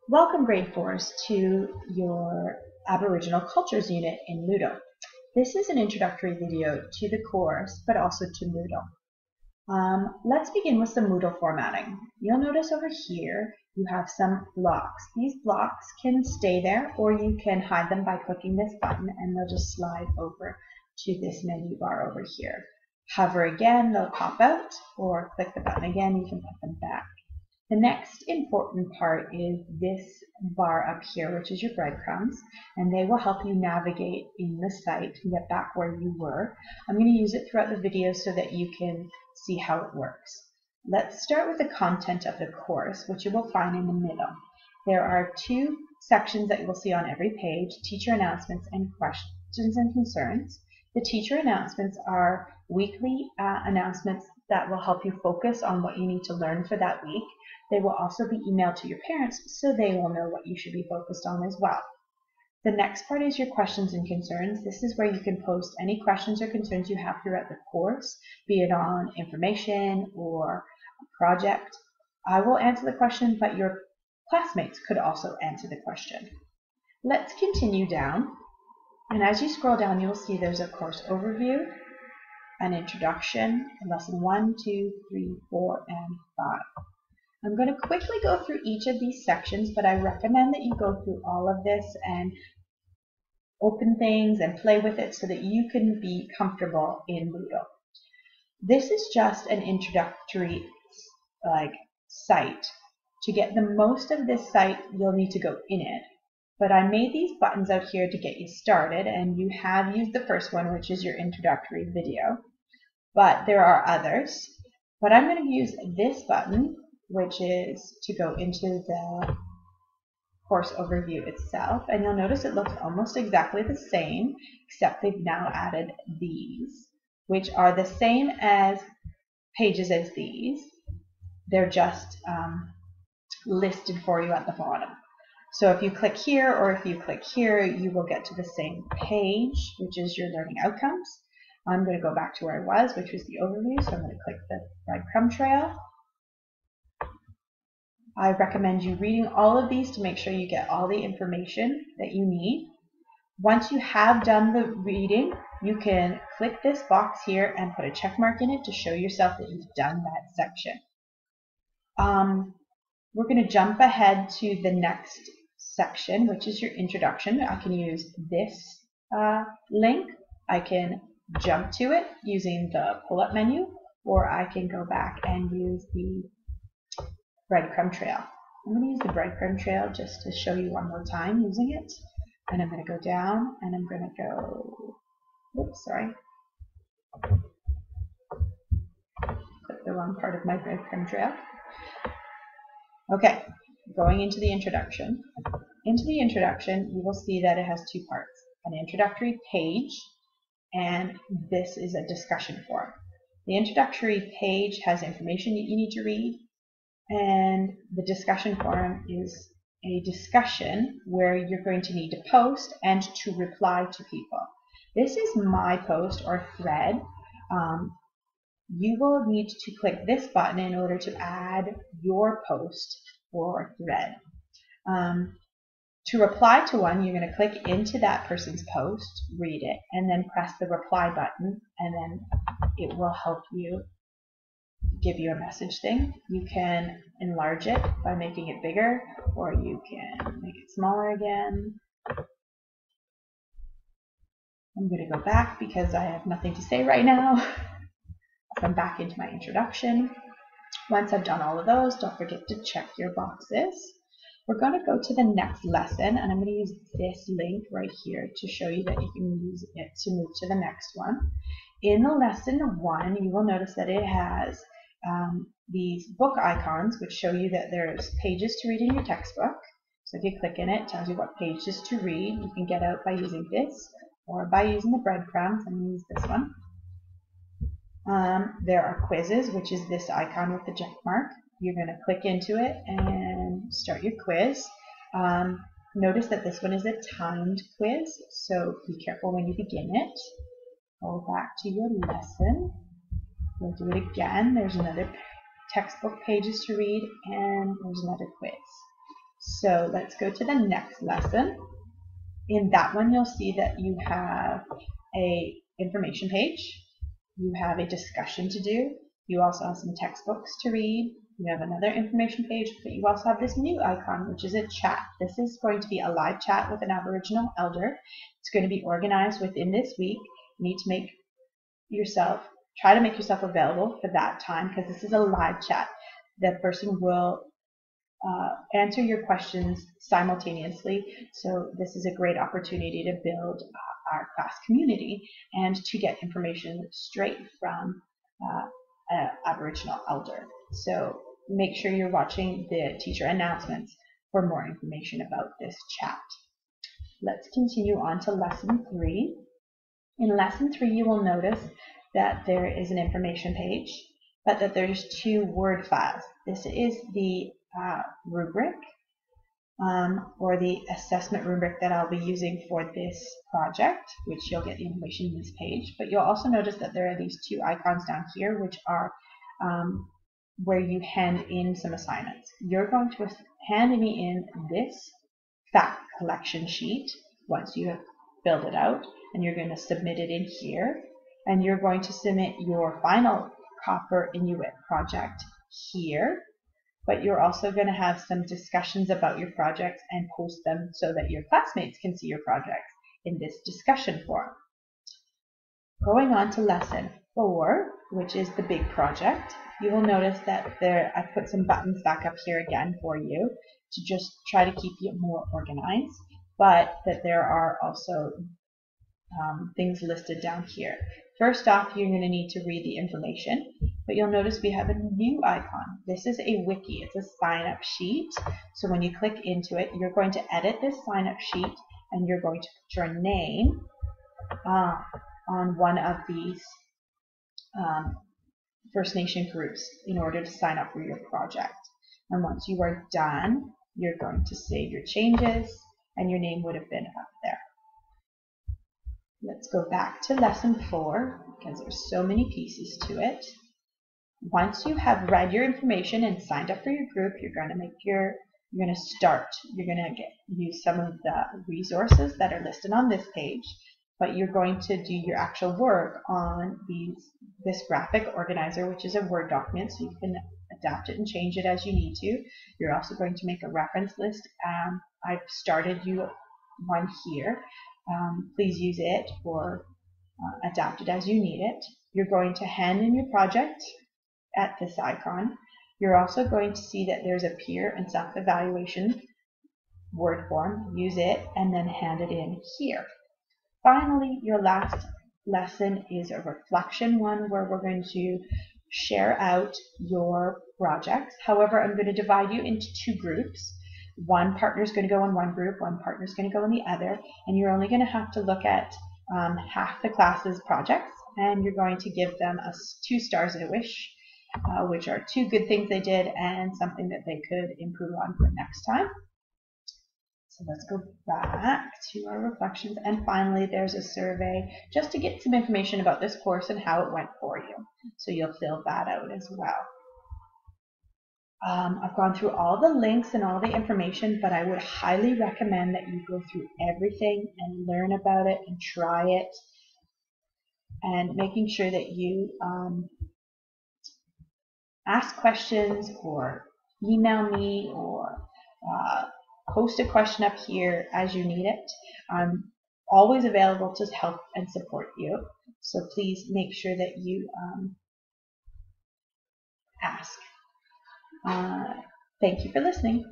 Welcome grade 4s to your Aboriginal Cultures unit in Moodle. This is an introductory video to the course, but also to Moodle. Let's begin with some Moodle formatting. You'll notice over here you have some blocks. These blocks can stay there, or you can hide them by clicking this button and they'll just slide over to this menu bar over here. Hover again, they'll pop out, or click the button again, you can put them back. The next important part is this bar up here, which is your breadcrumbs, and they will help you navigate in the site and get back where you were. I'm going to use it throughout the video so that you can see how it works. Let's start with the content of the course, which you will find in the middle. There are two sections that you will see on every page: teacher announcements and questions and concerns. The teacher announcements are weekly announcements that will help you focus on what you need to learn for that week. They will also be emailed to your parents so they will know what you should be focused on as well. The next part is your questions and concerns. This is where you can post any questions or concerns you have throughout the course, be it on information or a project. I will answer the question, but your classmates could also answer the question. Let's continue down, and as you scroll down, you'll see there's a course overview, an introduction, lesson 1, 2, 3, 4, and 5. I'm going to quickly go through each of these sections, but I recommend that you go through all of this and open things and play with it so that you can be comfortable in Moodle. This is just an introductory site. To get the most of this site, you'll need to go in it. But I made these buttons out here to get you started, and you have used the first one, which is your introductory video. But there are others. But I'm going to use this button, which is to go into the course overview itself, and you'll notice it looks almost exactly the same, except they've now added these, which are the same as pages as these. They're just listed for you at the bottom. So if you click here or if you click here, you will get to the same page, which is your learning outcomes. I'm going to go back to where I was, which was the overview, so I'm going to click the breadcrumb trail. I recommend you reading all of these to make sure you get all the information that you need. Once you have done the reading, you can click this box here and put a check mark in it to show yourself that you've done that section. We're going to jump ahead to the next section, which is your introduction. I can use this link. I can jump to it using the pull-up menu, or I can go back and use the breadcrumb trail. I'm going to use the breadcrumb trail just to show you one more time using it. And I'm going to go down and I'm going to go, oops, sorry. Click the wrong part of my breadcrumb trail. Okay, going into the introduction. Into the introduction, you will see that it has two parts: an introductory page, and this is a discussion forum. The introductory page has information that you need to read, and the discussion forum is a discussion where you're going to need to post and to reply to people. This is my post or thread. You will need to click this button in order to add your post or thread. To reply to one, you're going to click into that person's post, read it, and then press the reply button, and then it will help you give you a message thing. You can enlarge it by making it bigger, or you can make it smaller again. I'm going to go back because I have nothing to say right now. I'm back into my introduction. Once I've done all of those, don't forget to check your boxes. We're going to go to the next lesson, and I'm going to use this link right here to show you that you can use it to move to the next one. In the lesson 1, you will notice that it has these book icons, which show you that there's pages to read in your textbook. So if you click in it, it tells you what pages to read. You can get out by using this or by using the breadcrumbs. I'm going to use this one. There are quizzes, which is this icon with the check mark. You're going to click into it and start your quiz. Notice that this one is a timed quiz, so be careful when you begin it. Go back to your lesson. We'll do it again. There's another textbook pages to read, and there's another quiz. So let's go to the next lesson. In that one, you'll see that you have a information page. You have a discussion to do. You also have some textbooks to read. You have another information page, but you also have this new icon, which is a chat. This is going to be a live chat with an Aboriginal elder. It's going to be organized within this week. You need to try to make yourself available for that time, because this is a live chat. The person will answer your questions simultaneously. So this is a great opportunity to build our class community and to get information straight from an Aboriginal elder. So make sure you're watching the teacher announcements for more information about this chat. Let's continue on to lesson 3. In lesson 3, you will notice that there is an information page, but that there's 2 word files. This is the rubric or the assessment rubric that I'll be using for this project, which you'll get the information in this page. But you'll also notice that there are these 2 icons down here, which are where you hand in some assignments. You're going to hand me in this fact collection sheet once you have filled it out, and you're going to submit it in here, and you're going to submit your final Copper Inuit project here. But you're also going to have some discussions about your projects and post them so that your classmates can see your projects in this discussion forum. Going on to lesson 4, which is the big project, you will notice that I put some buttons back up here again for you to just try to keep you more organized, but that there are also things listed down here. First off, you're going to need to read the information, but you'll notice we have a new icon. This is a wiki. It's a sign-up sheet. So when you click into it, you're going to edit this sign-up sheet, and you're going to put your name on one of these First Nation groups in order to sign up for your project. And once you are done, you're going to save your changes, and your name would have been up there. Let's go back to lesson 4, because there's so many pieces to it. Once you have read your information and signed up for your group, you're going to start. You're going to use some of the resources that are listed on this page, but you're going to do your actual work on this graphic organizer, which is a Word document, so you can adapt it and change it as you need to. You're also going to make a reference list. I've started you one here. Please use it or adapt it as you need it. You're going to hand in your project at this icon. You're also going to see that there's a peer and self-evaluation Word form. Use it and then hand it in here. Finally, your last lesson is a reflection one, where we're going to share out your projects. However, I'm going to divide you into 2 groups. One partner is going to go in one group, one partner is going to go in the other, and you're only going to have to look at half the class's projects, and you're going to give them 2 stars and a wish, which are 2 good things they did and something that they could improve on for next time. So let's go back to our reflections, and finally there's a survey just to get some information about this course and how it went for you. So you'll fill that out as well. I've gone through all the links and all the information, but I would highly recommend that you go through everything and learn about it and try it, and making sure that you ask questions or email me or post a question up here as you need it. I'm always available to help and support you, so please make sure that you ask. Thank you for listening.